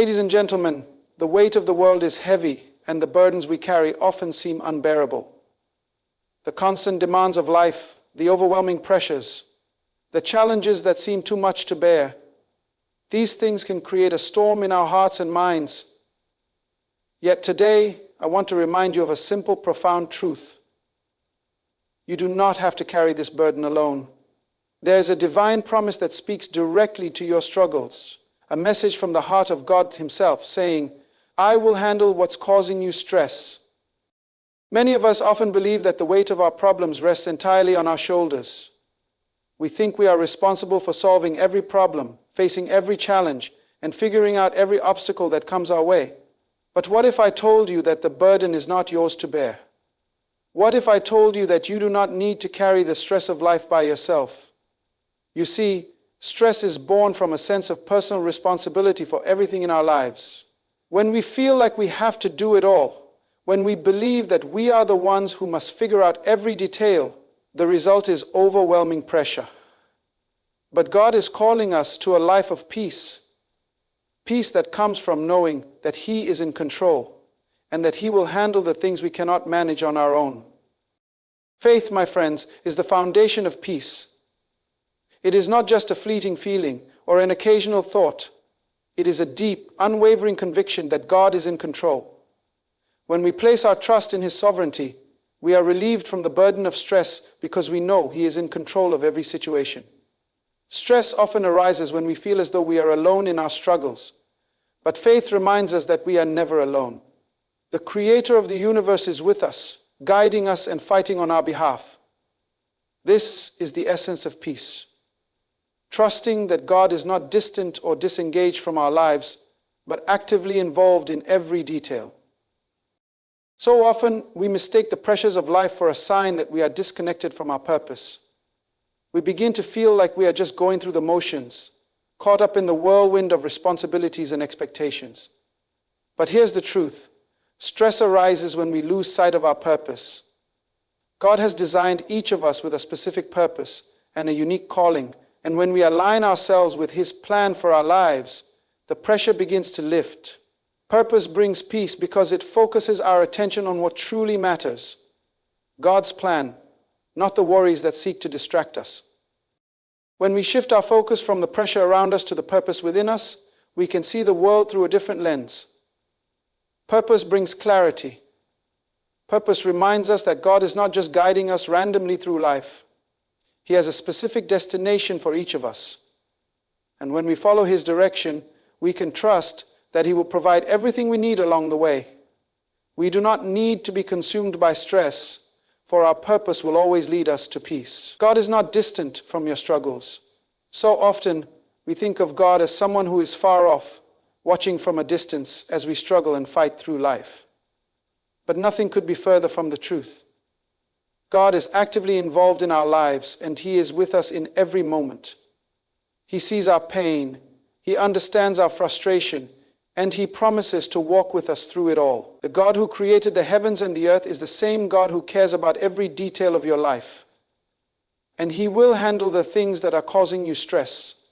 Ladies and gentlemen, the weight of the world is heavy, and the burdens we carry often seem unbearable. The constant demands of life, the overwhelming pressures, the challenges that seem too much to bear, these things can create a storm in our hearts and minds. Yet today, I want to remind you of a simple, profound truth. You do not have to carry this burden alone. There is a divine promise that speaks directly to your struggles, a message from the heart of God Himself saying, I will handle what's causing you stress. Many of us often believe that the weight of our problems rests entirely on our shoulders. We think we are responsible for solving every problem, facing every challenge, and figuring out every obstacle that comes our way. But what if I told you that the burden is not yours to bear? What if I told you that you do not need to carry the stress of life by yourself? You see, stress is born from a sense of personal responsibility for everything in our lives. When we feel like we have to do it all, when we believe that we are the ones who must figure out every detail, the result is overwhelming pressure. But God is calling us to a life of peace. Peace that comes from knowing that He is in control and that He will handle the things we cannot manage on our own. Faith, my friends, is the foundation of peace. It is not just a fleeting feeling or an occasional thought. It is a deep, unwavering conviction that God is in control. When we place our trust in His sovereignty, we are relieved from the burden of stress because we know He is in control of every situation. Stress often arises when we feel as though we are alone in our struggles. But faith reminds us that we are never alone. The Creator of the universe is with us, guiding us and fighting on our behalf. This is the essence of peace. Trusting that God is not distant or disengaged from our lives, but actively involved in every detail. So often, we mistake the pressures of life for a sign that we are disconnected from our purpose. We begin to feel like we are just going through the motions, caught up in the whirlwind of responsibilities and expectations. But here's the truth. Stress arises when we lose sight of our purpose. God has designed each of us with a specific purpose and a unique calling, and when we align ourselves with His plan for our lives, the pressure begins to lift. Purpose brings peace because it focuses our attention on what truly matters. God's plan, not the worries that seek to distract us. When we shift our focus from the pressure around us to the purpose within us, we can see the world through a different lens. Purpose brings clarity. Purpose reminds us that God is not just guiding us randomly through life. He has a specific destination for each of us. And when we follow His direction, we can trust that He will provide everything we need along the way. We do not need to be consumed by stress, for our purpose will always lead us to peace. God is not distant from your struggles. So often, we think of God as someone who is far off, watching from a distance as we struggle and fight through life. But nothing could be further from the truth. God is actively involved in our lives, and He is with us in every moment. He sees our pain, He understands our frustration, and He promises to walk with us through it all. The God who created the heavens and the earth is the same God who cares about every detail of your life. And He will handle the things that are causing you stress.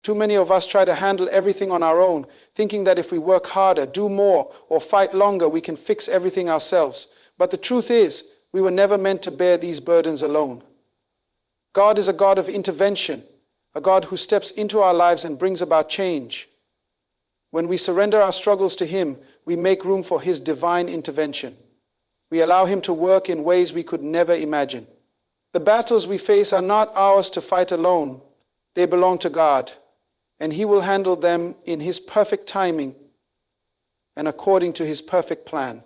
Too many of us try to handle everything on our own, thinking that if we work harder, do more, or fight longer, we can fix everything ourselves. But the truth is, we were never meant to bear these burdens alone. God is a God of intervention, a God who steps into our lives and brings about change. When we surrender our struggles to Him, we make room for His divine intervention. We allow Him to work in ways we could never imagine. The battles we face are not ours to fight alone. They belong to God, and He will handle them in His perfect timing and according to His perfect plan.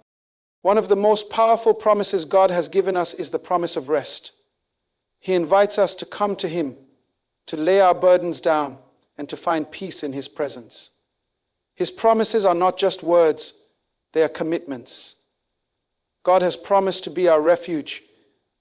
One of the most powerful promises God has given us is the promise of rest. He invites us to come to Him, to lay our burdens down, and to find peace in His presence. His promises are not just words, they are commitments. God has promised to be our refuge,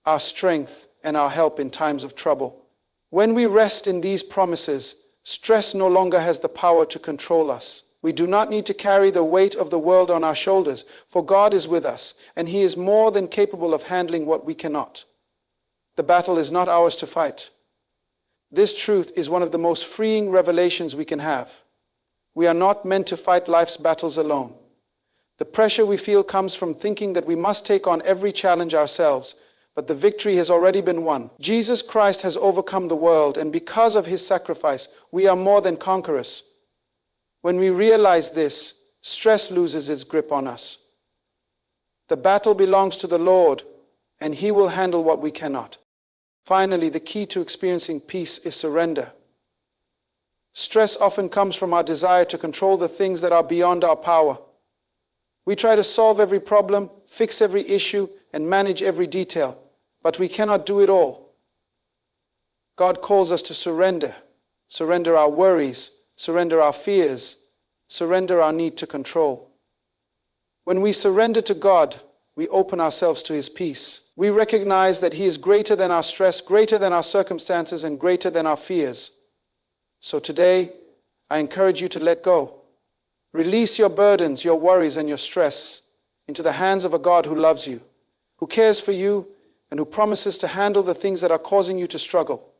our strength, and our help in times of trouble. When we rest in these promises, stress no longer has the power to control us. We do not need to carry the weight of the world on our shoulders, for God is with us, and He is more than capable of handling what we cannot. The battle is not ours to fight. This truth is one of the most freeing revelations we can have. We are not meant to fight life's battles alone. The pressure we feel comes from thinking that we must take on every challenge ourselves, but the victory has already been won. Jesus Christ has overcome the world, and because of his sacrifice, we are more than conquerors. When we realize this, stress loses its grip on us. The battle belongs to the Lord, and he will handle what we cannot. Finally, the key to experiencing peace is surrender. Stress often comes from our desire to control the things that are beyond our power. We try to solve every problem, fix every issue, and manage every detail, but we cannot do it all. God calls us to surrender. Surrender our worries, surrender our fears, surrender our need to control. When we surrender to God, we open ourselves to his peace. We recognize that he is greater than our stress, greater than our circumstances, and greater than our fears. So today, I encourage you to let go. Release your burdens, your worries, and your stress into the hands of a God who loves you, who cares for you, and who promises to handle the things that are causing you to struggle.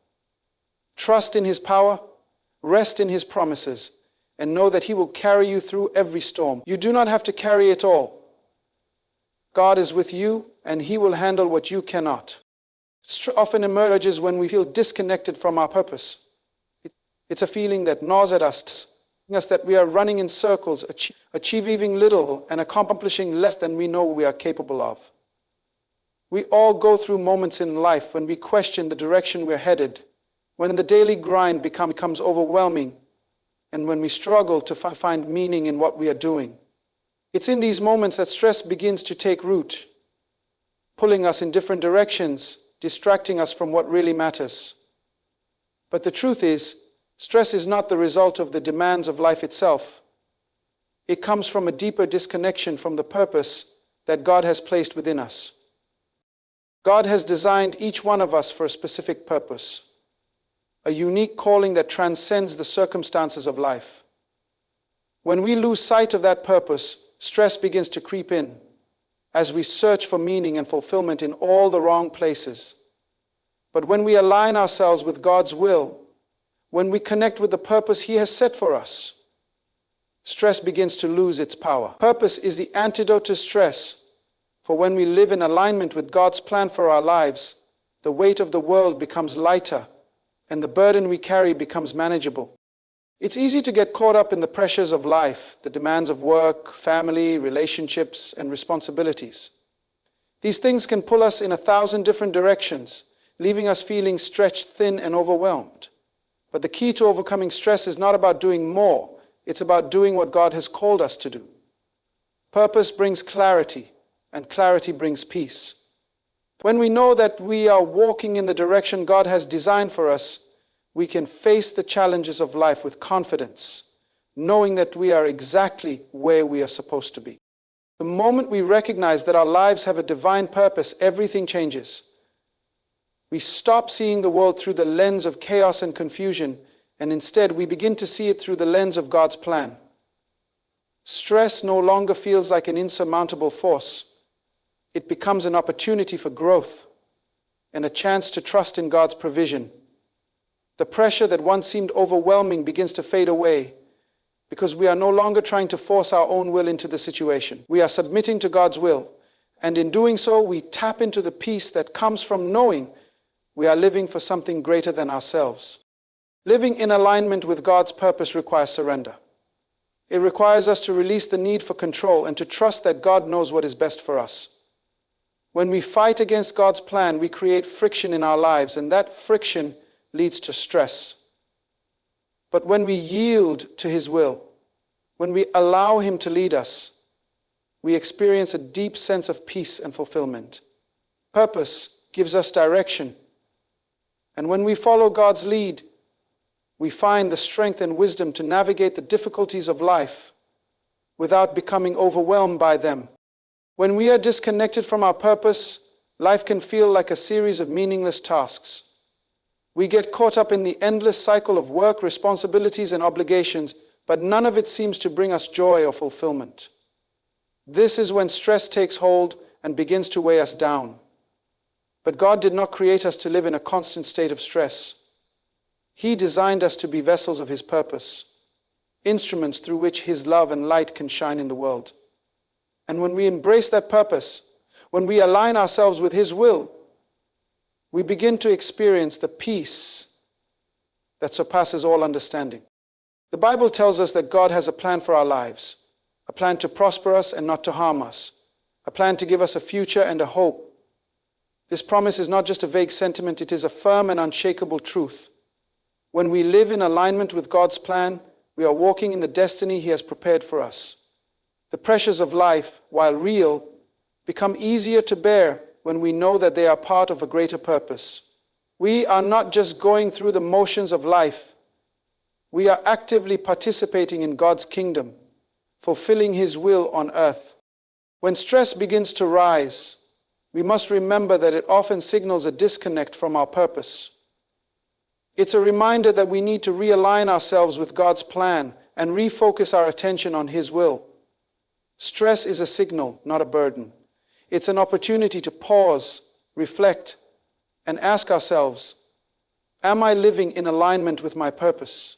Trust in his power, rest in his promises, and know that he will carry you through every storm. You do not have to carry it all. God is with you, and he will handle what you cannot. Stress often emerges when we feel disconnected from our purpose. It's a feeling that gnaws at us that we are running in circles, achieving little and accomplishing less than we know we are capable of. We all go through moments in life when we question the direction we're headed, when the daily grind becomes overwhelming, and when we struggle to find meaning in what we are doing. It's in these moments that stress begins to take root, pulling us in different directions, distracting us from what really matters. But the truth is, stress is not the result of the demands of life itself. It comes from a deeper disconnection from the purpose that God has placed within us. God has designed each one of us for a specific purpose, a unique calling that transcends the circumstances of life. When we lose sight of that purpose, stress begins to creep in as we search for meaning and fulfillment in all the wrong places. But when we align ourselves with God's will, when we connect with the purpose he has set for us, stress begins to lose its power. Purpose is the antidote to stress, for when we live in alignment with God's plan for our lives, the weight of the world becomes lighter, and the burden we carry becomes manageable. It's easy to get caught up in the pressures of life, the demands of work, family, relationships, and responsibilities. These things can pull us in 1,000 different directions, leaving us feeling stretched thin and overwhelmed. But the key to overcoming stress is not about doing more, it's about doing what God has called us to do. Purpose brings clarity, and clarity brings peace. When we know that we are walking in the direction God has designed for us, we can face the challenges of life with confidence, knowing that we are exactly where we are supposed to be. The moment we recognize that our lives have a divine purpose, everything changes. We stop seeing the world through the lens of chaos and confusion, and instead we begin to see it through the lens of God's plan. Stress no longer feels like an insurmountable force. It becomes an opportunity for growth and a chance to trust in God's provision. The pressure that once seemed overwhelming begins to fade away because we are no longer trying to force our own will into the situation. We are submitting to God's will, and in doing so, we tap into the peace that comes from knowing we are living for something greater than ourselves. Living in alignment with God's purpose requires surrender. It requires us to release the need for control and to trust that God knows what is best for us. When we fight against God's plan, we create friction in our lives, and that friction leads to stress. But when we yield to his will, when we allow him to lead us, we experience a deep sense of peace and fulfillment. Purpose gives us direction. And when we follow God's lead, we find the strength and wisdom to navigate the difficulties of life without becoming overwhelmed by them. When we are disconnected from our purpose, life can feel like a series of meaningless tasks. We get caught up in the endless cycle of work, responsibilities, and obligations, but none of it seems to bring us joy or fulfillment. This is when stress takes hold and begins to weigh us down. But God did not create us to live in a constant state of stress. He designed us to be vessels of his purpose. instruments through which His love and light can shine in the world. And when we embrace that purpose, when we align ourselves with His will, we begin to experience the peace that surpasses all understanding. The Bible tells us that God has a plan for our lives, a plan to prosper us and not to harm us, a plan to give us a future and a hope. This promise is not just a vague sentiment, it is a firm and unshakable truth. When we live in alignment with God's plan, we are walking in the destiny He has prepared for us. The pressures of life, while real, become easier to bear when we know that they are part of a greater purpose. We are not just going through the motions of life. We are actively participating in God's kingdom, fulfilling His will on earth. When stress begins to rise, we must remember that it often signals a disconnect from our purpose. It's a reminder that we need to realign ourselves with God's plan and refocus our attention on His will. Stress is a signal, not a burden. It's an opportunity to pause, reflect, and ask ourselves, am I living in alignment with my purpose?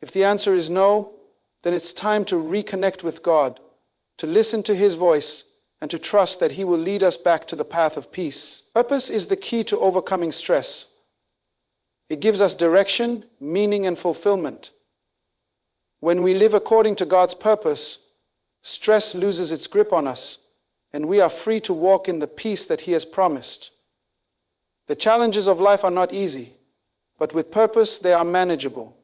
If the answer is no, then it's time to reconnect with God, to listen to His voice, and to trust that He will lead us back to the path of peace. Purpose is the key to overcoming stress. It gives us direction, meaning, and fulfillment. When we live according to God's purpose, stress loses its grip on us, and we are free to walk in the peace that He has promised. The challenges of life are not easy, but with purpose they are manageable.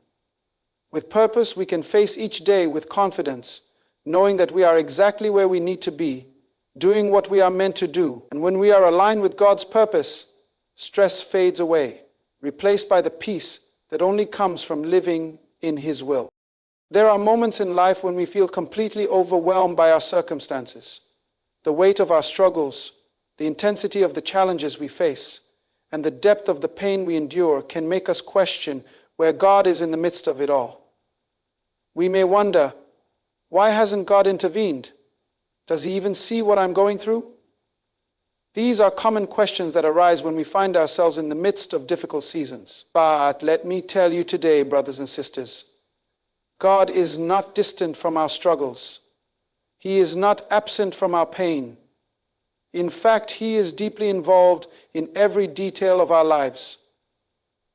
With purpose we can face each day with confidence, knowing that we are exactly where we need to be, doing what we are meant to do. And when we are aligned with God's purpose, stress fades away, replaced by the peace that only comes from living in His will. There are moments in life when we feel completely overwhelmed by our circumstances. The weight of our struggles, the intensity of the challenges we face, and the depth of the pain we endure can make us question where God is in the midst of it all. We may wonder, why hasn't God intervened? Does He even see what I'm going through? These are common questions that arise when we find ourselves in the midst of difficult seasons. But let me tell you today, brothers and sisters, God is not distant from our struggles. He is not absent from our pain. In fact, He is deeply involved in every detail of our lives.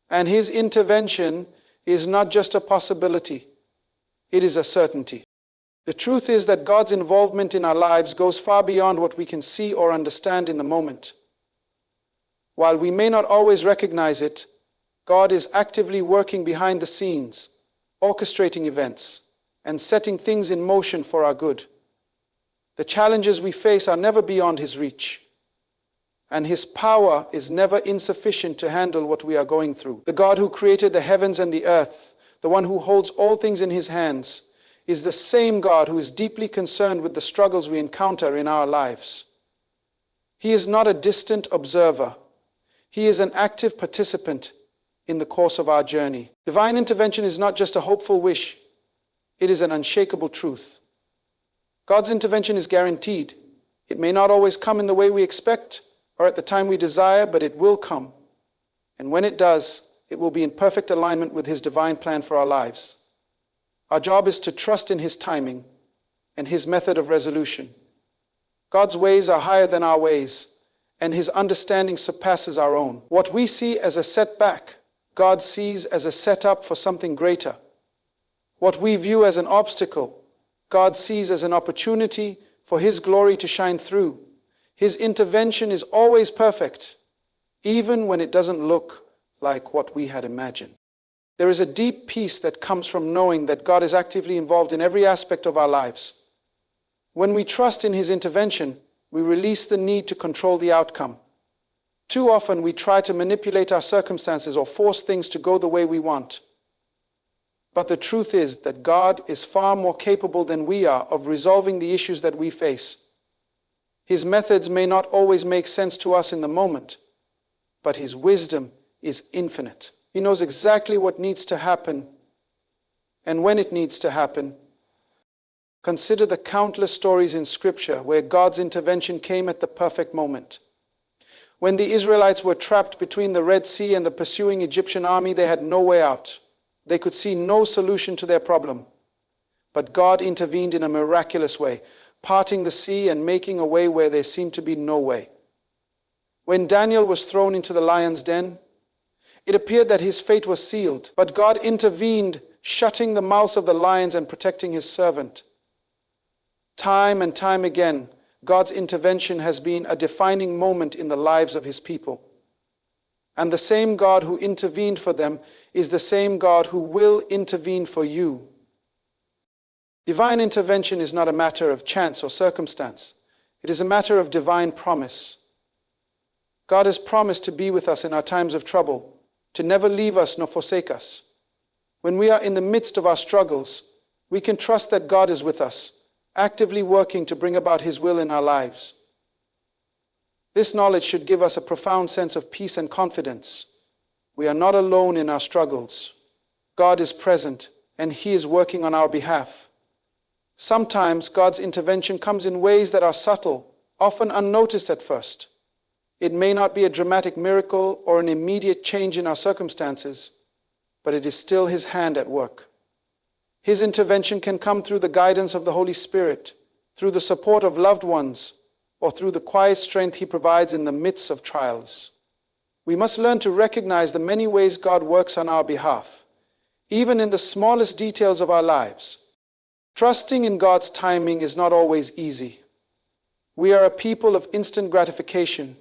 And His intervention is not just a possibility, it is a certainty. The truth is that God's involvement in our lives goes far beyond what we can see or understand in the moment. While we may not always recognize it, God is actively working behind the scenes, orchestrating events, and setting things in motion for our good. The challenges we face are never beyond His reach, and His power is never insufficient to handle what we are going through. The God who created the heavens and the earth, the one who holds all things in His hands, is the same God who is deeply concerned with the struggles we encounter in our lives. He is not a distant observer. He is an active participant in the course of our journey. Divine intervention is not just a hopeful wish. It is an unshakable truth. God's intervention is guaranteed. It may not always come in the way we expect or at the time we desire, but it will come. And when it does, it will be in perfect alignment with His divine plan for our lives. Our job is to trust in His timing and His method of resolution. God's ways are higher than our ways, and His understanding surpasses our own. What we see as a setback, God sees as a setup for something greater. What we view as an obstacle, God sees as an opportunity for His glory to shine through. His intervention is always perfect, even when it doesn't look like what we had imagined. There is a deep peace that comes from knowing that God is actively involved in every aspect of our lives. When we trust in His intervention, we release the need to control the outcome. Too often we try to manipulate our circumstances or force things to go the way we want. But the truth is that God is far more capable than we are of resolving the issues that we face. His methods may not always make sense to us in the moment, but His wisdom is infinite. He knows exactly what needs to happen and when it needs to happen. Consider the countless stories in Scripture where God's intervention came at the perfect moment. When the Israelites were trapped between the Red Sea and the pursuing Egyptian army, they had no way out. They could see no solution to their problem. But God intervened in a miraculous way, parting the sea and making a way where there seemed to be no way. When Daniel was thrown into the lion's den, it appeared that his fate was sealed, but God intervened, shutting the mouths of the lions and protecting his servant. Time and time again, God's intervention has been a defining moment in the lives of his people. And the same God who intervened for them is the same God who will intervene for you. Divine intervention is not a matter of chance or circumstance. It is a matter of divine promise. God has promised to be with us in our times of trouble, to never leave us nor forsake us. When we are in the midst of our struggles, we can trust that God is with us, actively working to bring about his will in our lives. This knowledge should give us a profound sense of peace and confidence. We are not alone in our struggles. God is present, and he is working on our behalf. Sometimes God's intervention comes in ways that are subtle, often unnoticed at first. It may not be a dramatic miracle or an immediate change in our circumstances, but it is still his hand at work. His intervention can come through the guidance of the Holy Spirit, through the support of loved ones, or through the quiet strength he provides in the midst of trials. We must learn to recognize the many ways God works on our behalf, even in the smallest details of our lives. Trusting in God's timing is not always easy. We are a people of instant gratification,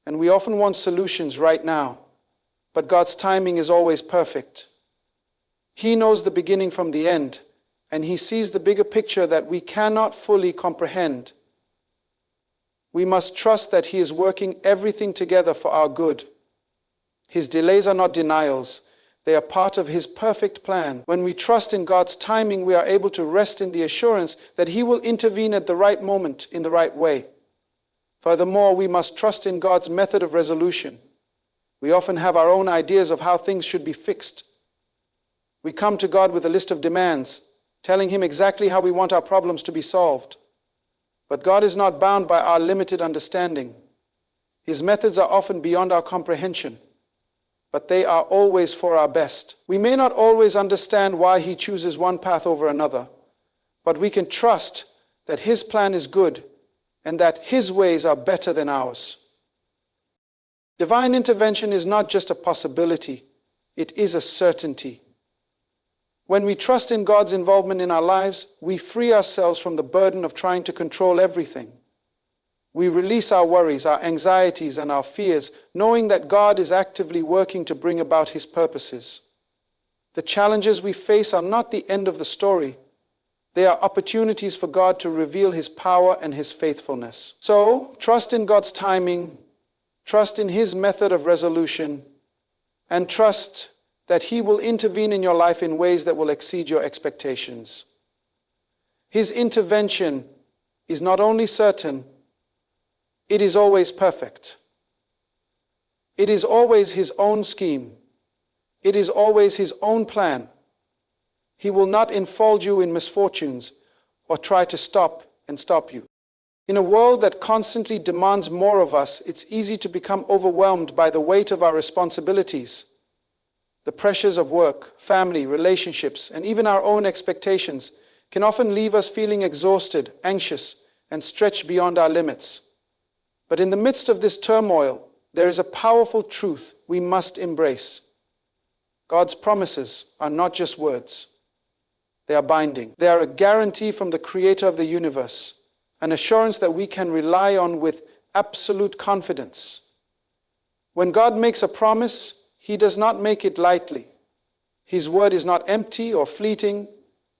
and we often want solutions right now, but God's timing is always perfect. He knows the beginning from the end, and he sees the bigger picture that we cannot fully comprehend. We must trust that he is working everything together for our good. His delays are not denials. They are part of his perfect plan. When we trust in God's timing, we are able to rest in the assurance that he will intervene at the right moment in the right way. Furthermore, we must trust in God's method of resolution. We often have our own ideas of how things should be fixed. We come to God with a list of demands, telling him exactly how we want our problems to be solved. But God is not bound by our limited understanding. His methods are often beyond our comprehension, but they are always for our best. We may not always understand why he chooses one path over another, but we can trust that his plan is good and that his ways are better than ours. Divine intervention is not just a possibility, it is a certainty. When we trust in God's involvement in our lives, we free ourselves from the burden of trying to control everything. We release our worries, our anxieties, and our fears, knowing that God is actively working to bring about his purposes. The challenges we face are not the end of the story. They are opportunities for God to reveal his power and his faithfulness. So, trust in God's timing, trust in his method of resolution, and trust that he will intervene in your life in ways that will exceed your expectations. His intervention is not only certain, it is always perfect. It is always his own scheme. It is always his own plan. He will not enfold you in misfortunes or try to stop you. In a world that constantly demands more of us, it's easy to become overwhelmed by the weight of our responsibilities. The pressures of work, family, relationships, and even our own expectations can often leave us feeling exhausted, anxious, and stretched beyond our limits. But in the midst of this turmoil, there is a powerful truth we must embrace. God's promises are not just words. They are binding. They are a guarantee from the Creator of the universe, an assurance that we can rely on with absolute confidence. When God makes a promise, he does not make it lightly. His word is not empty or fleeting,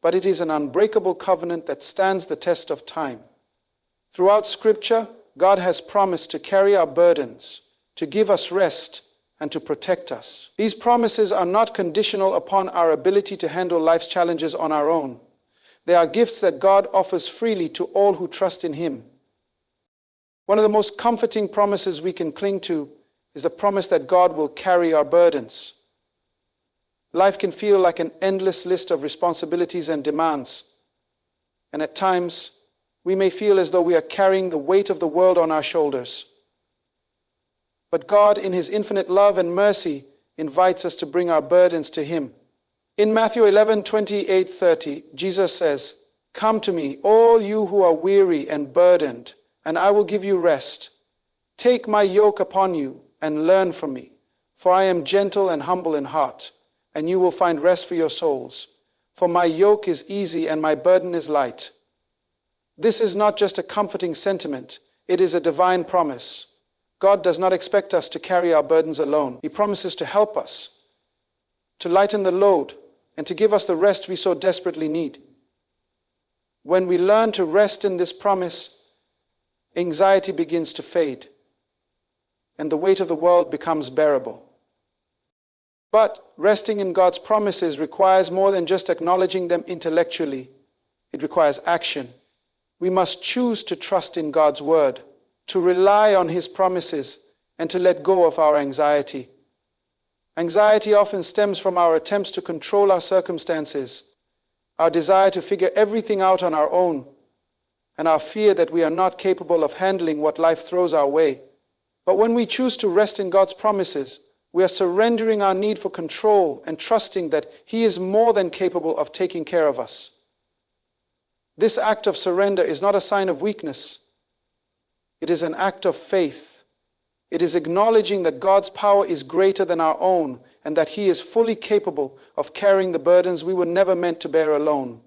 but it is an unbreakable covenant that stands the test of time. Throughout Scripture, God has promised to carry our burdens, to give us rest, and to protect us. These promises are not conditional upon our ability to handle life's challenges on our own. They are gifts that God offers freely to all who trust in him. One of the most comforting promises we can cling to is the promise that God will carry our burdens. Life can feel like an endless list of responsibilities and demands. And at times, we may feel as though we are carrying the weight of the world on our shoulders. But God, in his infinite love and mercy, invites us to bring our burdens to him. In Matthew 11:28-30, Jesus says, "Come to me, all you who are weary and burdened, and I will give you rest. Take my yoke upon you and learn from me, for I am gentle and humble in heart, and you will find rest for your souls. For my yoke is easy and my burden is light." This is not just a comforting sentiment, it is a divine promise. God does not expect us to carry our burdens alone. He promises to help us, to lighten the load, and to give us the rest we so desperately need. When we learn to rest in this promise, anxiety begins to fade, and the weight of the world becomes bearable. But resting in God's promises requires more than just acknowledging them intellectually. It requires action. We must choose to trust in God's word, to rely on His promises, and to let go of our anxiety. Anxiety often stems from our attempts to control our circumstances, our desire to figure everything out on our own, and our fear that we are not capable of handling what life throws our way. But when we choose to rest in God's promises, we are surrendering our need for control and trusting that He is more than capable of taking care of us. This act of surrender is not a sign of weakness. It is an act of faith. It is acknowledging that God's power is greater than our own and that He is fully capable of carrying the burdens we were never meant to bear alone.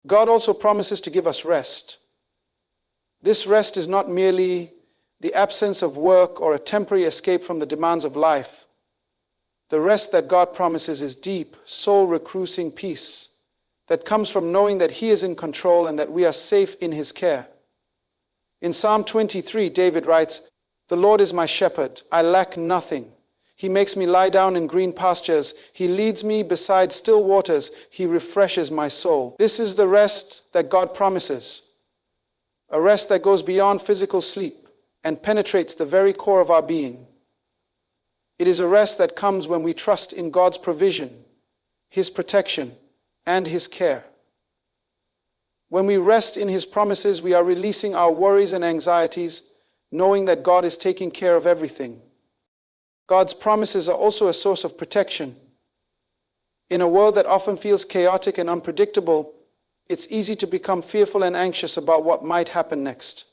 God also promises to give us rest. This rest is not merely the absence of work or a temporary escape from the demands of life. The rest that God promises is deep, soul-recruiting peace that comes from knowing that He is in control and that we are safe in His care. In Psalm 23, David writes, "The Lord is my shepherd, I lack nothing. He makes me lie down in green pastures. He leads me beside still waters. He refreshes my soul." This is the rest that God promises, a rest that goes beyond physical sleep and penetrates the very core of our being. It is a rest that comes when we trust in God's provision, His protection, and His care. When we rest in His promises, we are releasing our worries and anxieties, knowing that God is taking care of everything. God's promises are also a source of protection. In a world that often feels chaotic and unpredictable, it's easy to become fearful and anxious about what might happen next.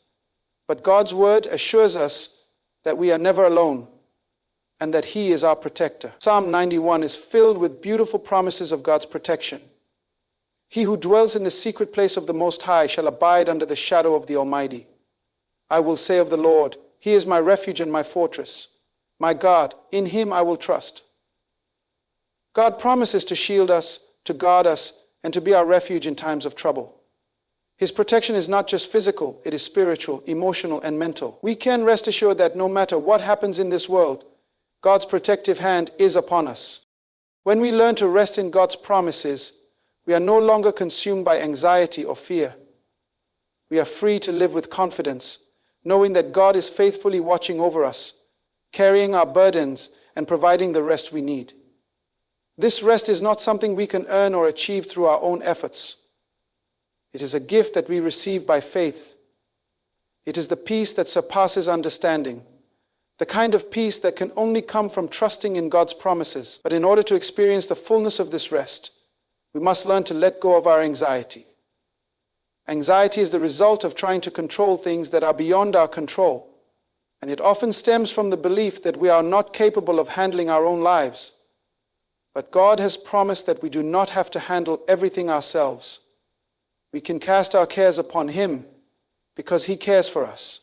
But God's word assures us that we are never alone and that He is our protector. Psalm 91 is filled with beautiful promises of God's protection. "He who dwells in the secret place of the Most High shall abide under the shadow of the Almighty. I will say of the Lord, He is my refuge and my fortress. My God, in Him I will trust." God promises to shield us, to guard us, and to be our refuge in times of trouble. His protection is not just physical, it is spiritual, emotional, and mental. We can rest assured that no matter what happens in this world, God's protective hand is upon us. When we learn to rest in God's promises, we are no longer consumed by anxiety or fear. We are free to live with confidence, knowing that God is faithfully watching over us, carrying our burdens, and providing the rest we need. This rest is not something we can earn or achieve through our own efforts. It is a gift that we receive by faith. It is the peace that surpasses understanding, the kind of peace that can only come from trusting in God's promises. But in order to experience the fullness of this rest, we must learn to let go of our anxiety. Anxiety is the result of trying to control things that are beyond our control, and it often stems from the belief that we are not capable of handling our own lives. But God has promised that we do not have to handle everything ourselves. We can cast our cares upon Him because He cares for us.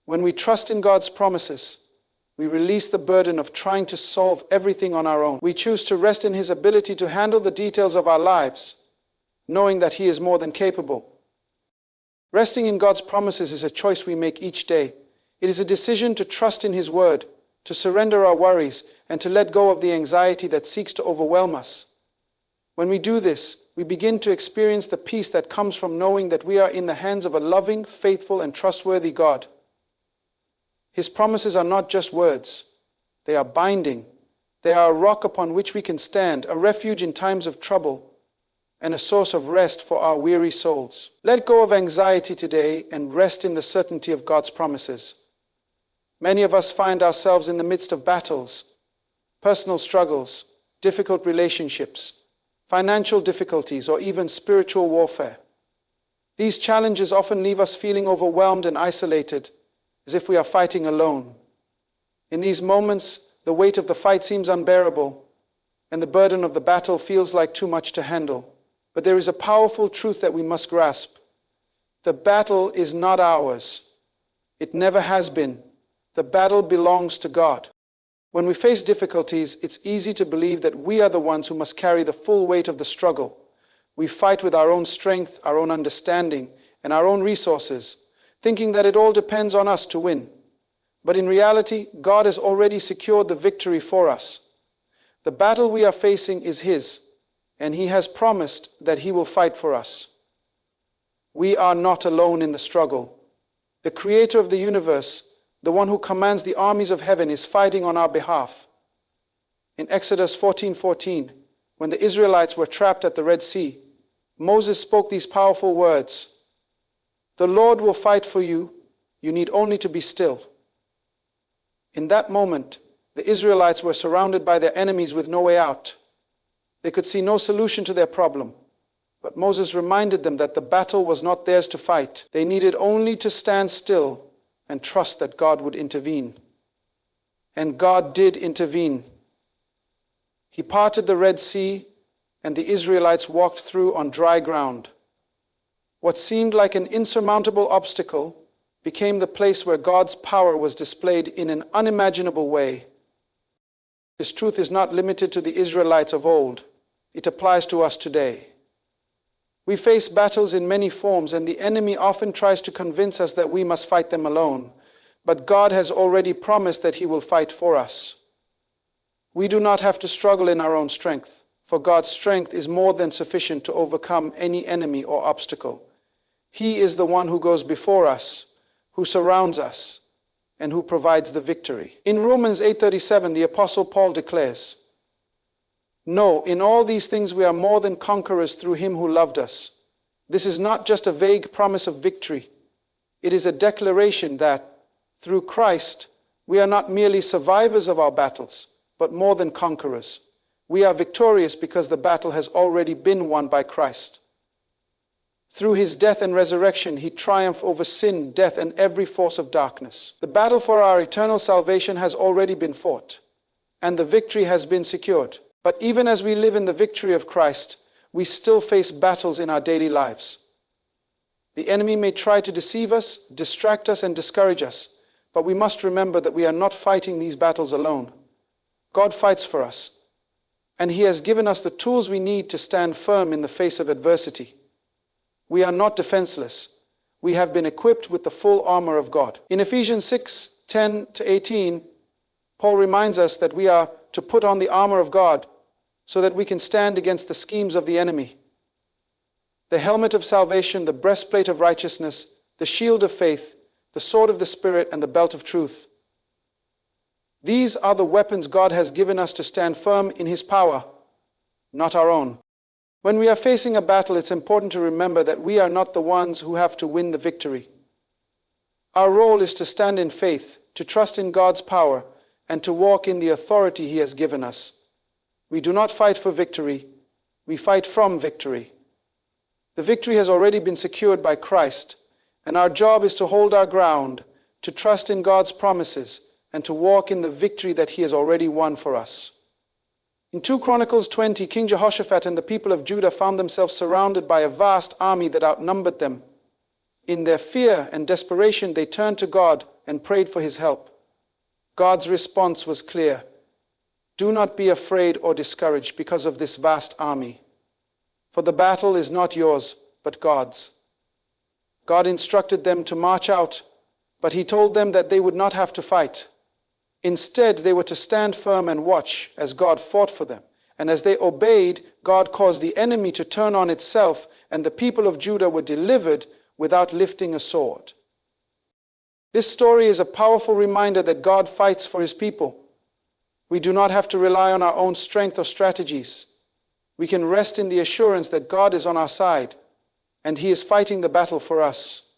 When we trust in God's promises, we release the burden of trying to solve everything on our own. We choose to rest in His ability to handle the details of our lives, knowing that He is more than capable. Resting in God's promises is a choice we make each day. It is a decision to trust in His word, to surrender our worries, and to let go of the anxiety that seeks to overwhelm us. When we do this, we begin to experience the peace that comes from knowing that we are in the hands of a loving, faithful, and trustworthy God. His promises are not just words. They are binding. They are a rock upon which we can stand, a refuge in times of trouble, and a source of rest for our weary souls. Let go of anxiety today and rest in the certainty of God's promises. Many of us find ourselves in the midst of battles, personal struggles, difficult relationships, financial difficulties, or even spiritual warfare. These challenges often leave us feeling overwhelmed and isolated, as if we are fighting alone. In these moments, the weight of the fight seems unbearable, and the burden of the battle feels like too much to handle. But there is a powerful truth that we must grasp. The battle is not ours. It never has been. The battle belongs to God. When we face difficulties, it's easy to believe that we are the ones who must carry the full weight of the struggle. We fight with our own strength, our own understanding, and our own resources, thinking that it all depends on us to win. But in reality, God has already secured the victory for us. The battle we are facing is His, and He has promised that He will fight for us. We are not alone in the struggle. The Creator of the universe, the one who commands the armies of heaven, is fighting on our behalf. In Exodus 14:14, when the Israelites were trapped at the Red Sea, Moses spoke these powerful words, "The Lord will fight for you. You need only to be still." In that moment, the Israelites were surrounded by their enemies with no way out. They could see no solution to their problem. But Moses reminded them that the battle was not theirs to fight. They needed only to stand still and trust that God would intervene. And God did intervene. He parted the Red Sea, and the Israelites walked through on dry ground. What seemed like an insurmountable obstacle became the place where God's power was displayed in an unimaginable way. This truth is not limited to the Israelites of old. It applies to us today. We face battles in many forms, and the enemy often tries to convince us that we must fight them alone. But God has already promised that He will fight for us. We do not have to struggle in our own strength, for God's strength is more than sufficient to overcome any enemy or obstacle. He is the one who goes before us, who surrounds us, and who provides the victory. In Romans 8:37, the Apostle Paul declares, "No, in all these things we are more than conquerors through Him who loved us." This is not just a vague promise of victory. It is a declaration that, through Christ, we are not merely survivors of our battles, but more than conquerors. We are victorious because the battle has already been won by Christ. Through His death and resurrection, He triumphed over sin, death, and every force of darkness. The battle for our eternal salvation has already been fought, and the victory has been secured. But even as we live in the victory of Christ, we still face battles in our daily lives. The enemy may try to deceive us, distract us, and discourage us, but we must remember that we are not fighting these battles alone. God fights for us, and He has given us the tools we need to stand firm in the face of adversity. We are not defenseless. We have been equipped with the full armor of God. In Ephesians 6:10-18, Paul reminds us that we are to put on the armor of God so that we can stand against the schemes of the enemy. The helmet of salvation, the breastplate of righteousness, the shield of faith, the sword of the Spirit, and the belt of truth. These are the weapons God has given us to stand firm in His power, not our own. When we are facing a battle, it's important to remember that we are not the ones who have to win the victory. Our role is to stand in faith, to trust in God's power, and to walk in the authority He has given us. We do not fight for victory, we fight from victory. The victory has already been secured by Christ, and our job is to hold our ground, to trust in God's promises, and to walk in the victory that He has already won for us. In 2 Chronicles 20, King Jehoshaphat and the people of Judah found themselves surrounded by a vast army that outnumbered them. In their fear and desperation, they turned to God and prayed for His help. God's response was clear. Do not be afraid or discouraged because of this vast army, for the battle is not yours, but God's. God instructed them to march out, but He told them that they would not have to fight. Instead, they were to stand firm and watch as God fought for them. And as they obeyed, God caused the enemy to turn on itself, and the people of Judah were delivered without lifting a sword. This story is a powerful reminder that God fights for His people. We do not have to rely on our own strength or strategies. We can rest in the assurance that God is on our side, and He is fighting the battle for us.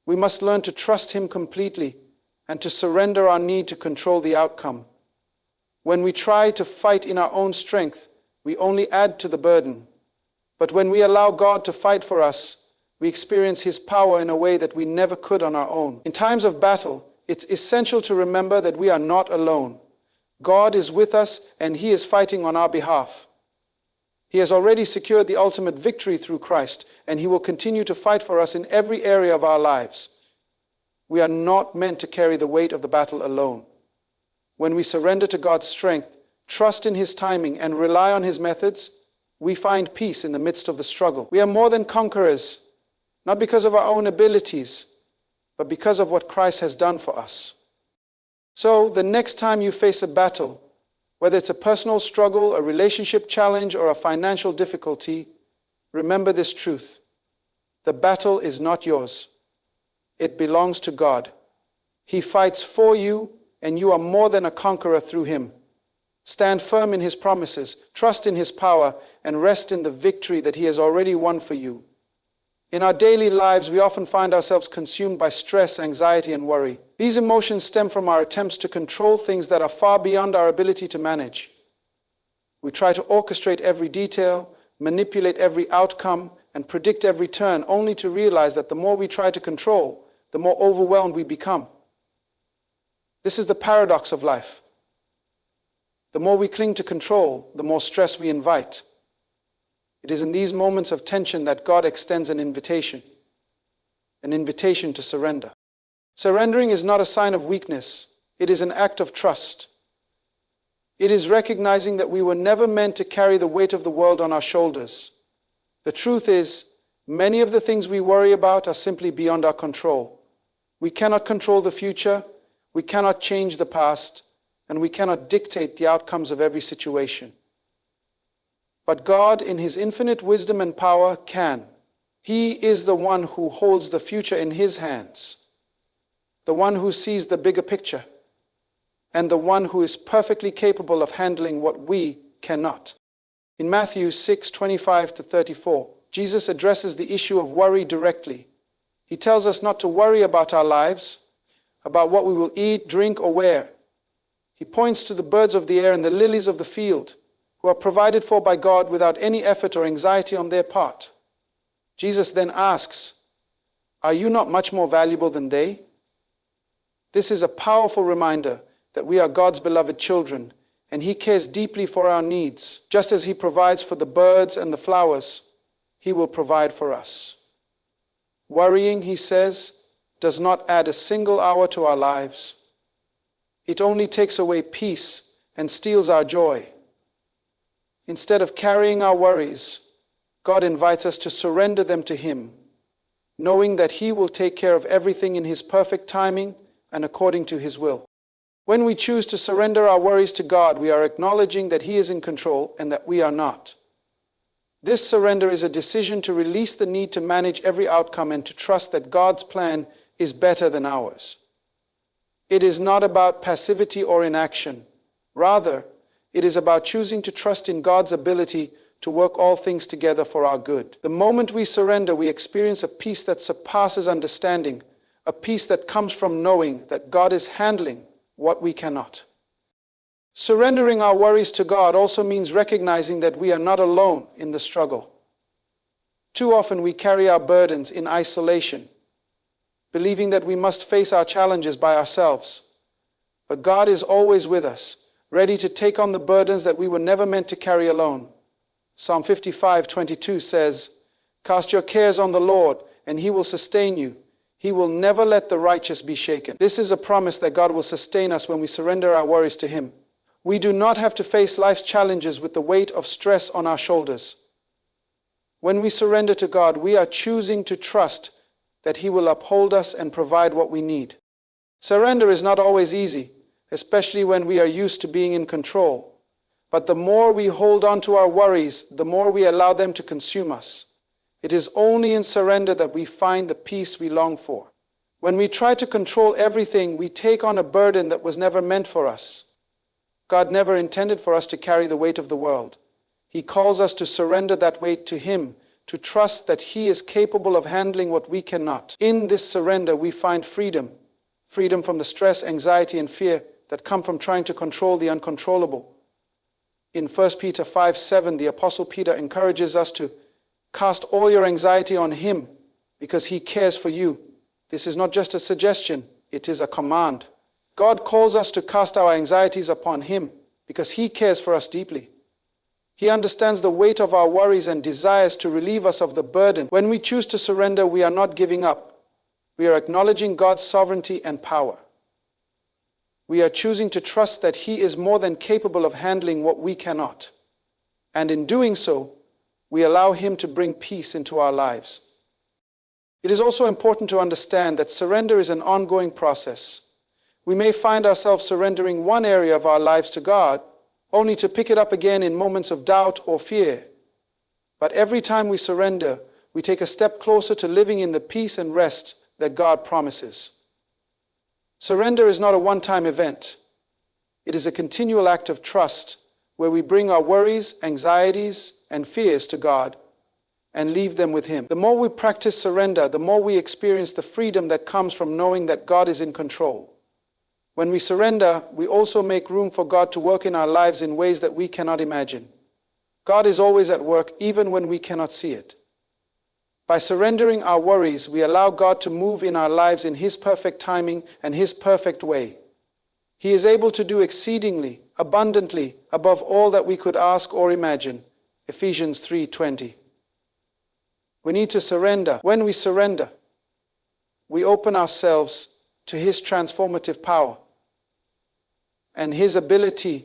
We must learn to trust Him completely and to surrender our need to control the outcome. When we try to fight in our own strength, we only add to the burden. But when we allow God to fight for us, we experience His power in a way that we never could on our own. In times of battle, it's essential to remember that we are not alone. God is with us and He is fighting on our behalf. He has already secured the ultimate victory through Christ, and He will continue to fight for us in every area of our lives. We are not meant to carry the weight of the battle alone. When we surrender to God's strength, trust in His timing, and rely on His methods, we find peace in the midst of the struggle. We are more than conquerors, not because of our own abilities, but because of what Christ has done for us. So, the next time you face a battle, whether it's a personal struggle, a relationship challenge, or a financial difficulty, remember this truth. The battle is not yours. It belongs to God. He fights for you, and you are more than a conqueror through Him. Stand firm in His promises, trust in His power, and rest in the victory that He has already won for you. In our daily lives, we often find ourselves consumed by stress, anxiety, and worry. These emotions stem from our attempts to control things that are far beyond our ability to manage. We try to orchestrate every detail, manipulate every outcome, and predict every turn, only to realize that the more we try to control, the more overwhelmed we become. This is the paradox of life. The more we cling to control, the more stress we invite. It is in these moments of tension that God extends an invitation to surrender. Surrendering is not a sign of weakness. It is an act of trust. It is recognizing that we were never meant to carry the weight of the world on our shoulders. The truth is, many of the things we worry about are simply beyond our control. We cannot control the future, we cannot change the past, and we cannot dictate the outcomes of every situation. But God, in His infinite wisdom and power, can. He is the one who holds the future in His hands, the one who sees the bigger picture, and the one who is perfectly capable of handling what we cannot. In Matthew 6:25-34, Jesus addresses the issue of worry directly. He tells us not to worry about our lives, about what we will eat, drink, or wear. He points to the birds of the air and the lilies of the field, who are provided for by God without any effort or anxiety on their part. Jesus then asks, "Are you not much more valuable than they?" This is a powerful reminder that we are God's beloved children, and He cares deeply for our needs. Just as He provides for the birds and the flowers, He will provide for us. Worrying, He says, does not add a single hour to our lives. It only takes away peace and steals our joy. Instead of carrying our worries, God invites us to surrender them to Him, knowing that He will take care of everything in His perfect timing and according to His will. When we choose to surrender our worries to God, we are acknowledging that He is in control and that we are not. This surrender is a decision to release the need to manage every outcome and to trust that God's plan is better than ours. It is not about passivity or inaction. Rather, it is about choosing to trust in God's ability to work all things together for our good. The moment we surrender, we experience a peace that surpasses understanding, a peace that comes from knowing that God is handling what we cannot. Surrendering our worries to God also means recognizing that we are not alone in the struggle. Too often we carry our burdens in isolation, believing that we must face our challenges by ourselves. But God is always with us, ready to take on the burdens that we were never meant to carry alone. Psalm 55:22 says, "Cast your cares on the Lord, and He will sustain you. He will never let the righteous be shaken." This is a promise that God will sustain us when we surrender our worries to Him. We do not have to face life's challenges with the weight of stress on our shoulders. When we surrender to God, we are choosing to trust that He will uphold us and provide what we need. Surrender is not always easy, especially when we are used to being in control. But the more we hold on to our worries, the more we allow them to consume us. It is only in surrender that we find the peace we long for. When we try to control everything, we take on a burden that was never meant for us. God never intended for us to carry the weight of the world. He calls us to surrender that weight to Him, to trust that He is capable of handling what we cannot. In this surrender, we find freedom from the stress, anxiety, and fear that come from trying to control the uncontrollable. In 1 Peter 5:7, the Apostle Peter encourages us to cast all your anxiety on him because he cares for you. This is not just a suggestion, it is a command. God calls us to cast our anxieties upon him because he cares for us deeply. He understands the weight of our worries and desires to relieve us of the burden. When we choose to surrender, we are not giving up. We are acknowledging God's sovereignty and power. We are choosing to trust that he is more than capable of handling what we cannot. And in doing so, we allow him to bring peace into our lives. It is also important to understand that surrender is an ongoing process. We may find ourselves surrendering one area of our lives to God, only to pick it up again in moments of doubt or fear. But every time we surrender, we take a step closer to living in the peace and rest that God promises. Surrender is not a one-time event. It is a continual act of trust where we bring our worries, anxieties, and fears to God and leave them with him. The more we practice surrender, the more we experience the freedom that comes from knowing that God is in control. When we surrender, we also make room for God to work in our lives in ways that we cannot imagine. God is always at work, even when we cannot see it. By surrendering our worries, we allow God to move in our lives in his perfect timing and his perfect way. He is able to do exceedingly, abundantly, above all that we could ask or imagine. Ephesians 3:20. We need to surrender. When we surrender, we open ourselves to his transformative power and his ability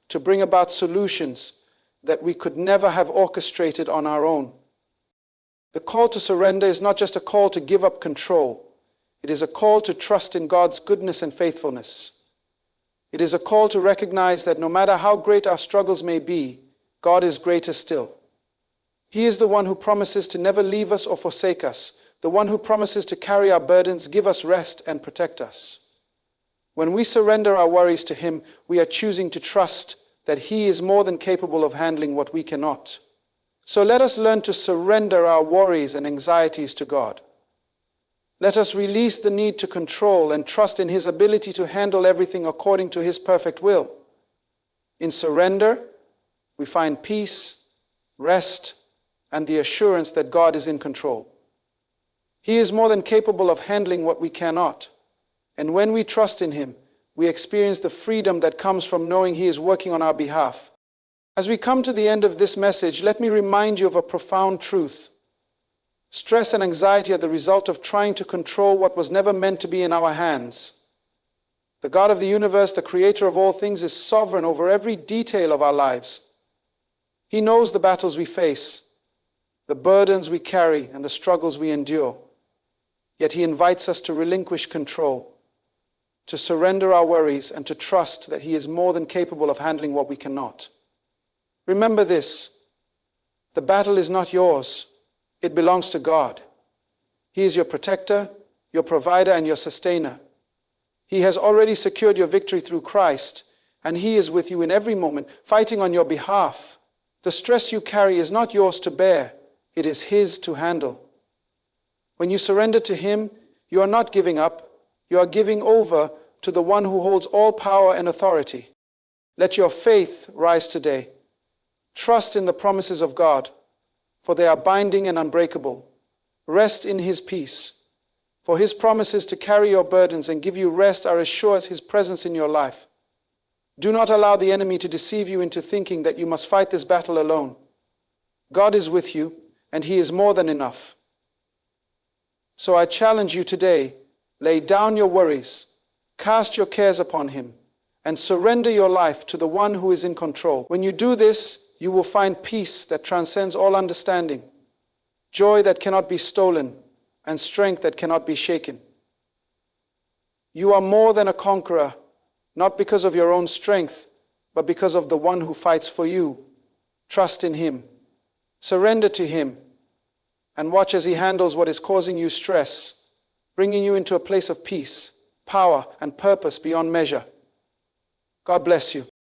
to bring about solutions that we could never have orchestrated on our own. The call to surrender is not just a call to give up control. It is a call to trust in God's goodness and faithfulness. It is a call to recognize that no matter how great our struggles may be, God is greater still. He is the one who promises to never leave us or forsake us, the one who promises to carry our burdens, give us rest, and protect us. When we surrender our worries to him, we are choosing to trust that he is more than capable of handling what we cannot. So let us learn to surrender our worries and anxieties to God. Let us release the need to control and trust in his ability to handle everything according to his perfect will. In surrender, we find peace, rest, and the assurance that God is in control. He is more than capable of handling what we cannot. And when we trust in him, we experience the freedom that comes from knowing he is working on our behalf. As we come to the end of this message, let me remind you of a profound truth. Stress and anxiety are the result of trying to control what was never meant to be in our hands. The God of the universe, the creator of all things, is sovereign over every detail of our lives. He knows the battles we face, the burdens we carry, and the struggles we endure. Yet he invites us to relinquish control, to surrender our worries, and to trust that he is more than capable of handling what we cannot. Remember this: the battle is not yours. It belongs to God. He is your protector, your provider, and your sustainer. He has already secured your victory through Christ, and he is with you in every moment, fighting on your behalf. The stress you carry is not yours to bear. It is his to handle. When you surrender to him, you are not giving up. You are giving over to the one who holds all power and authority. Let your faith rise today. Trust in the promises of God, for they are binding and unbreakable. Rest in his peace, for his promises to carry your burdens and give you rest are as sure as his presence in your life. Do not allow the enemy to deceive you into thinking that you must fight this battle alone. God is with you, and he is more than enough. So I challenge you today, lay down your worries, cast your cares upon him, and surrender your life to the one who is in control. When you do this, you will find peace that transcends all understanding, joy that cannot be stolen, and strength that cannot be shaken. You are more than a conqueror, not because of your own strength, but because of the one who fights for you. Trust in him. Surrender to him, and watch as he handles what is causing you stress, bringing you into a place of peace, power, and purpose beyond measure. God bless you.